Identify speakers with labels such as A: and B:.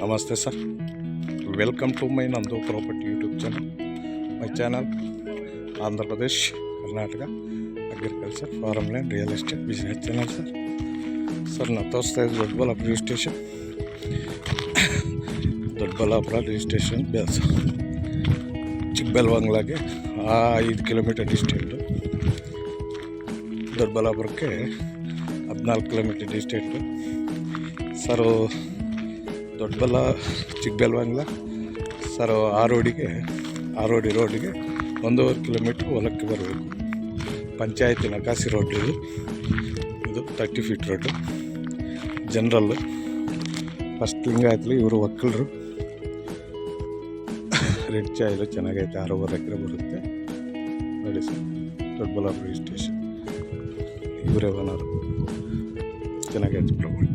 A: ನಮಸ್ತೆ sir, welcome to my ನಂದು property YouTube channel. My channel Andhra Pradesh, Karnataka agriculture, farm land, real estate business channel sir. ನಾವು ತೋರಿಸ್ತಾ ಇದ್ದೀವಿ Doddaballapur registration. Doddaballapur registration base ಚಿಕ್ಕಬೆಲ್ವಂಗ್ಲಾಗೆ 5 kilometre distance. ದೊಡ್ಡಬಳ್ಳಾಪುರಕ್ಕೆ 14 kilometre distance sir. Chikkabelavangala sir, ಆ ರೋಡಿಗೆ 1.5 ಕಿಲೋಮೀಟ್ರ್ ಹೊಲಕ್ಕೆ ಬರಬೇಕು. ಪಂಚಾಯತಿ ನಕಾಸಿ ರೋಡ್ ಇದು 30 ಫೀಟ್ ರೋಡು. ಜನರಲ್ಲು ಫಸ್ಟ್ ಲಿಂಗಾಯತಲ್ಲಿ ಇವರು ಒಕ್ಕಲರು. ರೆಡ್ ಚಾಯ್ಲು ಚೆನ್ನಾಗೈತೆ, 6.5 ಎಕರೆ ಬರುತ್ತೆ ನೋಡಿ ಸರ್. ದೊಡ್ಡಬಳ್ಳಾಪುರ ರಿಜಿಸ್ಟ್ರೇಷನ್ ಇವರೇ ಓನರು. ಚೆನ್ನಾಗೈತೆ ಪ್ರಾಪರ್ಟಿ.